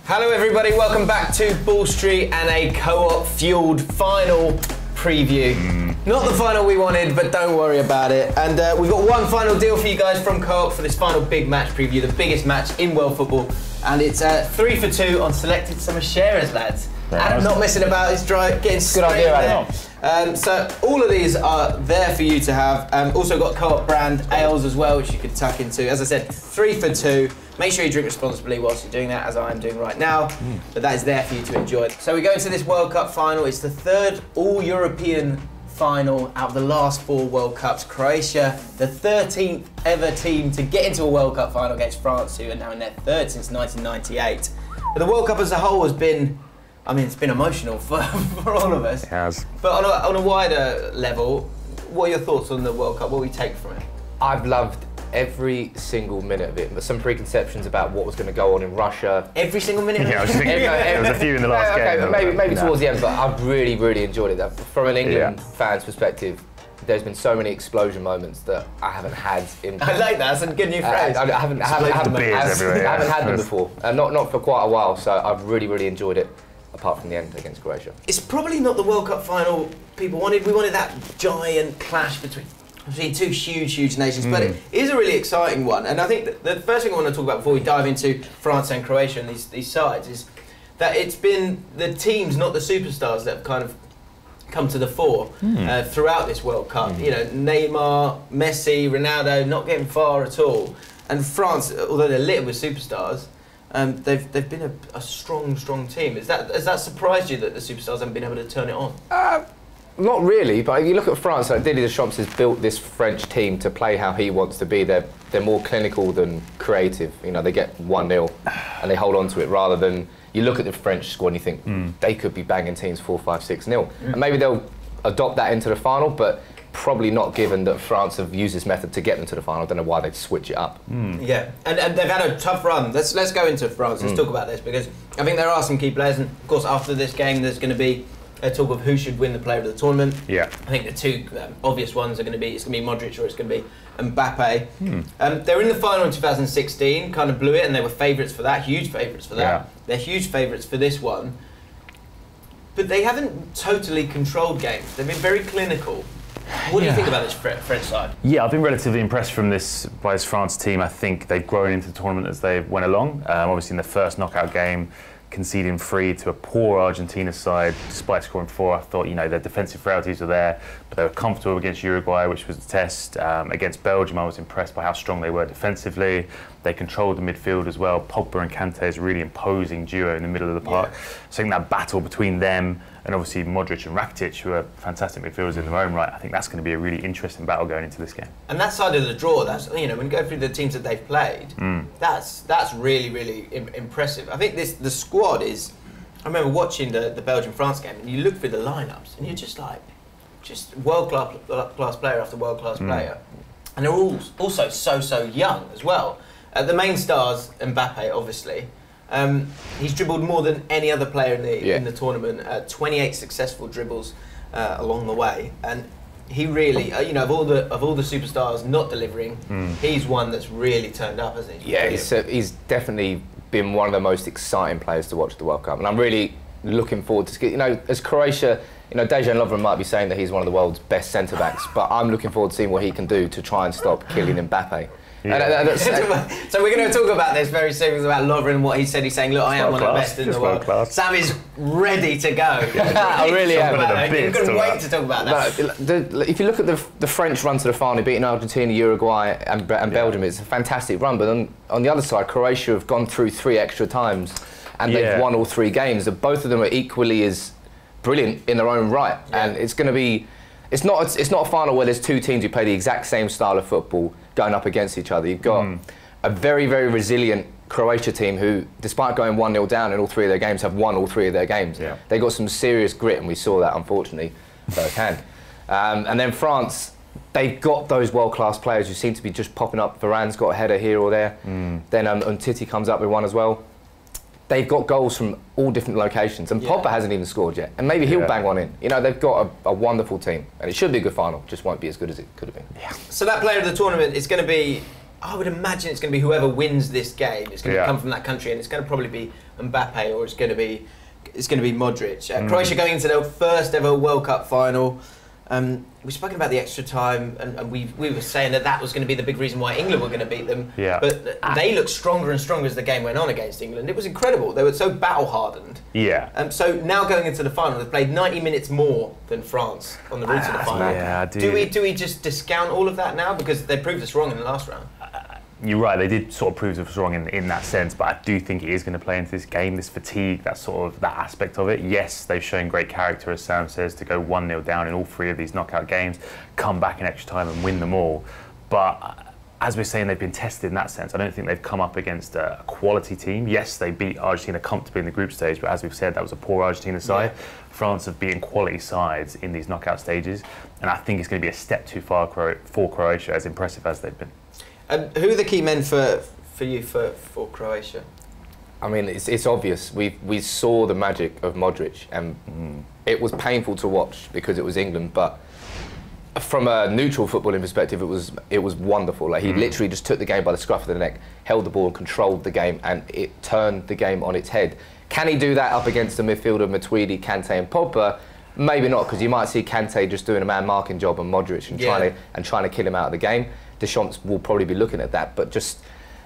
Hello everybody, welcome back to Ball Street and a co-op fueled final preview. Not the final we wanted, but don't worry about it. And we've got one final deal for you guys from Co-op for this final big match preview, the biggest match in world football. And it's 3 for 2 on selected summer sharers, lads. Adam not messing about, he's getting straight there. So all of these are there for you to have. Also got Co-op brand ales as well, which you could tuck into. As I said, 3 for 2. Make sure you drink responsibly whilst you're doing that, as I am doing right now. But that is there for you to enjoy. So we go into this World Cup final. It's the third all-European final out of the last 4 World Cups. Croatia, the 13th ever team to get into a World Cup final against France, who are now in their third since 1998. But the World Cup as a whole has been, I mean, it's been emotional for all of us. It has. But on a wider level, what are your thoughts on the World Cup? What we take from it? I've loved every single minute of it, but some preconceptions about what was going to go on in Russia. Every single minute? Yeah, I was thinking there was a few in the last game. Maybe towards the end, but I've really enjoyed it. From an England fan's perspective, there's been so many explosion moments that I haven't had in... I like that, that's a good new phrase. I haven't had them before, not for quite a while, so I've really enjoyed it, apart from the end against Croatia. It's probably not the World Cup final people wanted. We wanted that giant clash between two huge nations, but it is a really exciting one. And I think the first thing I want to talk about before we dive into France and Croatia and these sides is that it's been the teams, not the superstars, that have kind of come to the fore throughout this World Cup. You know, Neymar, Messi, Ronaldo, not getting far at all. And France, although they're littered with superstars, they've been a strong team. Has that surprised you that the superstars haven't been able to turn it on? Not really, but you look at France, like Didier Deschamps has built this French team to play how he wants to be. They're more clinical than creative. You know, they get 1-0 and they hold on to it, rather than you look at the French squad and you think they could be banging teams 4-5, 6-0. And maybe they'll adopt that into the final, but probably not, given that France have used this method to get them to the final. I don't know why they'd switch it up. Yeah, and they've had a tough run. Let's go into France. Let's talk about this, because I think there are some key players, and of course after this game there's going to be a talk of who should win the player of the tournament. Yeah, I think the two obvious ones are going to be, it's going to be Modric or it's going to be Mbappe. They were in the final in 2016, kind of blew it, and they were favourites for that, huge favourites for that. Yeah. They're huge favourites for this one, but they haven't totally controlled games. They've been very clinical. What do you think about this French side? Yeah, I've been relatively impressed by this France team. I think they've grown into the tournament as they went along. Obviously in the first knockout game, conceding 3 to a poor Argentina side, despite scoring 4. I thought, you know, their defensive frailties were there, but they were comfortable against Uruguay, which was a test. Against Belgium, I was impressed by how strong they were defensively. They controlled the midfield as well. Pogba and Kante is a really imposing duo in the middle of the park. So I think that battle between them and obviously Modric and Rakitic, who are fantastic midfielders in their own right, I think that's going to be a really interesting battle going into this game. And that side of the draw, that's, you know, when you go through the teams that they've played, that's really impressive. I think the squad is, I remember watching the Belgium-France game, and you look through the lineups and you're just like, world-class player after world-class player. And they're all also so young as well. The main stars, Mbappe, obviously. He's dribbled more than any other player in the tournament. 28 successful dribbles along the way, and he really, you know, of all the superstars not delivering, he's one that's really turned up, hasn't he? Yeah, he's definitely been one of the most exciting players to watch at the World Cup, and I'm really looking forward to, you know, as Croatia. You know, Dejan Lovren might be saying that he's one of the world's best centre-backs, but I'm looking forward to seeing what he can do to try and stop Kylian Mbappe. Yeah. So we're going to talk about this very soon, about Lovren and what he said. He's saying, look, I am one of the best in the world. Sam is ready to go. I really am. You couldn't wait to talk about that. No, if you look at the French run to the final, beating Argentina, Uruguay and Belgium, it's a fantastic run. But on the other side, Croatia have gone through 3 extra times and they've won all 3 games. Both of them are equally as brilliant in their own right. And it's going to be... It's not a final where there's 2 teams who play the exact same style of football going up against each other. You've got a very resilient Croatia team who, despite going 1-0 down in all 3 of their games, have won all 3 of their games. Yeah. They got some serious grit, and we saw that, unfortunately, firsthand. And then France, they've got those world-class players who seem to be just popping up. Varane's got a header here or there. Then Umtiti comes up with one as well. They've got goals from all different locations, and Pogba hasn't even scored yet, and maybe he'll bang one in. You know, they've got a wonderful team, and it should be a good final, just won't be as good as it could have been. Yeah. So that player of the tournament is going to be, I would imagine it's going to be whoever wins this game. It's going to come from that country, and it's going to probably be Mbappe or it's going to be Modric. Croatia going into their first ever World Cup final. We've spoken about the extra time, and we were saying that was going to be the big reason why England were going to beat them. Yeah. But they looked stronger and stronger as the game went on against England. It was incredible. They were so battle-hardened. Yeah. So now going into the final, they've played 90 minutes more than France on the route to the final. Yeah, do we just discount all of that now because they proved us wrong in the last round? You're right, they did sort of prove us wrong in that sense, but I do think it is going to play into this game, this fatigue, that aspect of it. Yes, they've shown great character, as Sam says, to go 1-0 down in all 3 of these knockout games, come back in extra time and win them all. But as we're saying, they've been tested in that sense. I don't think they've come up against a quality team. Yes, they beat Argentina comfortably in the group stage, but as we've said, that was a poor Argentina side. Yeah. France have beaten quality sides in these knockout stages, and I think it's going to be a step too far for Croatia, as impressive as they've been. Who are the key men for you for Croatia? I mean, it's obvious. We saw the magic of Modric, and it was painful to watch because it was England. But from a neutral footballing perspective, it was wonderful. Like he literally just took the game by the scruff of the neck, held the ball, and controlled the game, and it turned the game on its head. Can he do that up against the midfielder Matuidi, Kante, and Pogba? Maybe not, because you might see Kante just doing a man marking job on Modric and trying to kill him out of the game. Deschamps will probably be looking at that, but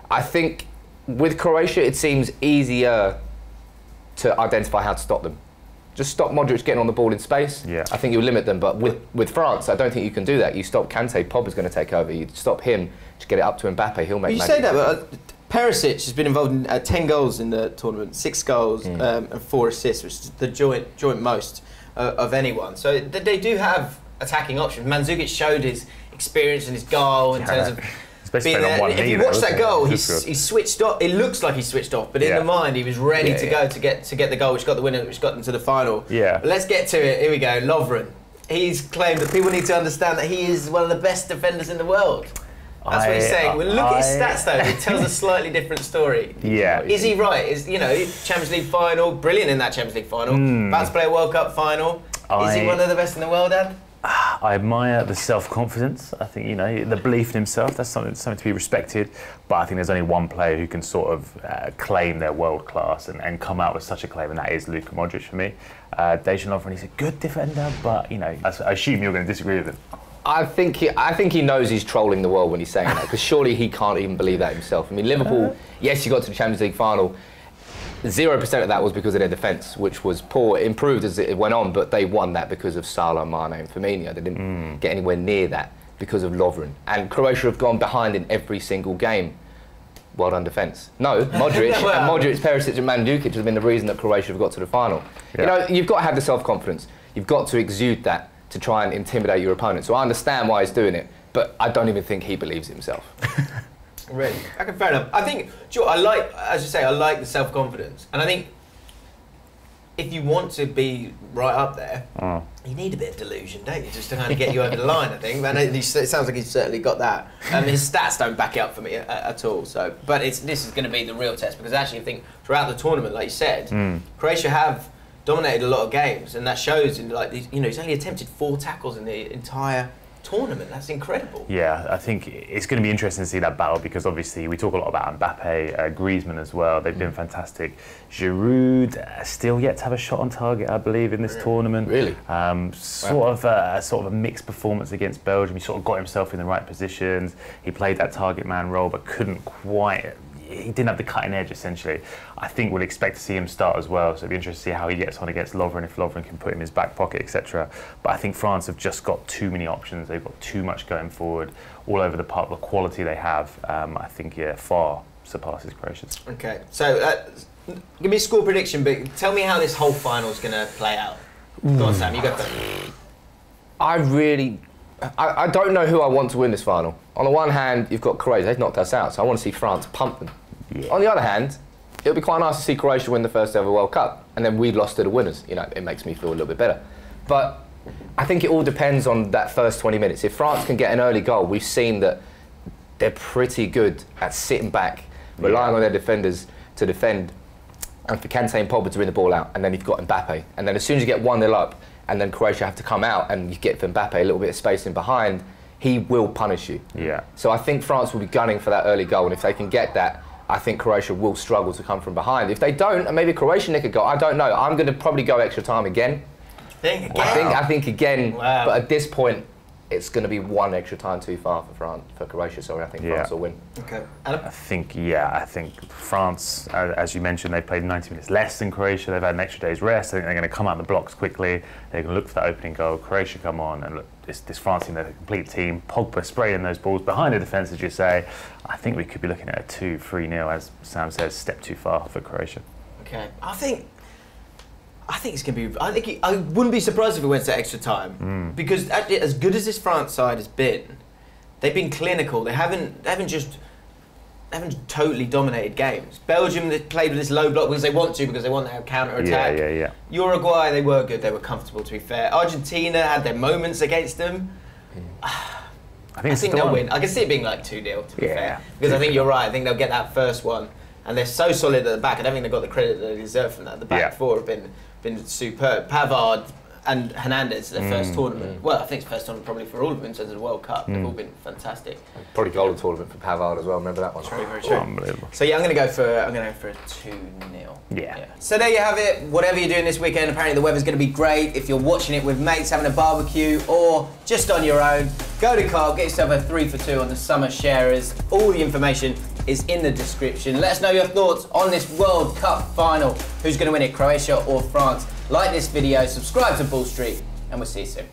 I think with Croatia it seems easier to identify how to stop them. Just stop Modric getting on the ball in space. Yeah. I think you'll limit them, but with France, I don't think you can do that. You stop Kante, Pogba's going to take over. You stop him to get it up to Mbappe. He'll make. You say that, but Perisic has been involved in 10 goals in the tournament, 6 goals and 4 assists, which is the joint most of anyone. So they do have attacking options. Mandzukic showed his experience and his goal in terms of being there. If you watch that goal, he's switched off. It looks like he's switched off, but in the mind, he was ready to go to get the goal, which got the winner, which got them to the final. Yeah. But let's get to it. Here we go. Lovren. He's claimed that people need to understand that he is one of the best defenders in the world. That's what he's saying. Well, look at his stats though. It tells a slightly different story. Yeah. Is he right? Champions League final, brilliant in that Champions League final. About to play a World Cup final. Is he one of the best in the world, Dad? I admire the self-confidence. I think, the belief in himself, that's something to be respected. But I think there's only one player who can sort of claim they're world class and come out with such a claim, and that is Luka Modric for me. Dejan Lovren, he's a good defender, but I assume you're going to disagree with him. I think he knows he's trolling the world when he's saying that, because surely he can't even believe that himself. I mean, Liverpool, yes, you got to the Champions League final. 0% of that was because of their defence, which was poor. It improved as it went on, but they won that because of Salah, Mane and Firmino. They didn't get anywhere near that because of Lovren. And Croatia have gone behind in every single game. Well done, defence. No, Modric, and Modric, Perisic and Mandzukic have been the reason that Croatia have got to the final. Yeah. You've got to have the self-confidence. You've got to exude that to try and intimidate your opponent. So I understand why he's doing it, but I don't even think he believes himself. Really? Okay, fair enough. I think, as you say, I like the self-confidence. And I think if you want to be right up there, you need a bit of delusion, don't you? Just to kind of get you over the line, I think. And it sounds like he's certainly got that. His stats don't back it up for me at all. So, but this is going to be the real test, because actually I think throughout the tournament, like you said, Croatia have dominated a lot of games, and that shows in he's only attempted 4 tackles in the entire tournament. That's incredible. Yeah, I think it's going to be interesting to see that battle, because obviously we talk a lot about Mbappe, Griezmann as well. They've been fantastic. Giroud still yet to have a shot on target, I believe, in this tournament. Really? Sort of a mixed performance against Belgium. He sort of got himself in the right positions. He played that target man role, but couldn't quite. He didn't have the cutting edge, essentially. I think we'll expect to see him start as well, so it'll be interesting to see how he gets on against Lovren, if Lovren can put him in his back pocket, etc. But I think France have just got too many options. They've got too much going forward all over the park. The quality they have, I think, far surpasses Croatia's. Okay, so give me a score prediction, but tell me how this whole final is going to play out. Go on, Sam, you go first. I don't know who I want to win this final. On the one hand, you've got Croatia, they've knocked us out, so I want to see France pump them. Yeah. On the other hand, it'll be quite nice to see Croatia win the first ever World Cup, and then we lost to the winners. It makes me feel a little bit better. But I think it all depends on that first 20 minutes. If France can get an early goal, we've seen that they're pretty good at sitting back, relying on their defenders to defend, and for Kante and Pogba to bring the ball out, and then you've got Mbappe. And then as soon as you get 1-0 up, and then Croatia have to come out, and you get for Mbappe a little bit of space in behind, he will punish you. Yeah. So I think France will be gunning for that early goal, and if they can get that, I think Croatia will struggle to come from behind. If they don't, and maybe Croatia nick a goal, I don't know. I'm going to probably go extra time again. I think again, wow. But at this point, it's going to be one extra time too far for Croatia. Sorry, I think France will win. Okay. I think France, as you mentioned, they played 90 minutes less than Croatia. They've had an extra day's rest. I think they're going to come out the blocks quickly. They're going to look for that opening goal. Croatia come on, and look, this France team, they're a complete team. Pogba spraying those balls behind the defence, as you say. I think we could be looking at a 2-3-0, as Sam says, step too far for Croatia. Okay. I think it's going to be. I wouldn't be surprised if it went to extra time because actually, as good as this France side has been, they've been clinical. They haven't totally dominated games. Belgium, they played with this low block because they want to have counter attack. Yeah. Uruguay, they were good. They were comfortable. To be fair, Argentina had their moments against them. I think they'll win. I can see it being like 2-0. To be fair, because I think you're right. I think they'll get that first one, and they're so solid at the back. I don't think they've got the credit that they deserve from that. The back four have been superb. Pavard and Hernandez, their first tournament. Well, I think it's first tournament probably for all of them in terms of the World Cup. They've all been fantastic. Probably golden tournament for Pavard as well. Remember that one? Very, very true. Unbelievable. So yeah, I'm going to go for a 2-0. Yeah. So there you have it. Whatever you're doing this weekend, apparently the weather's going to be great. If you're watching it with mates, having a barbecue, or just on your own, go to Co-op, get yourself a 3 for 2 on the summer sharers. All the information is in the description. Let us know your thoughts on this World Cup final. Who's going to win it, Croatia or France? Like this video, subscribe to Bull Street, and we'll see you soon.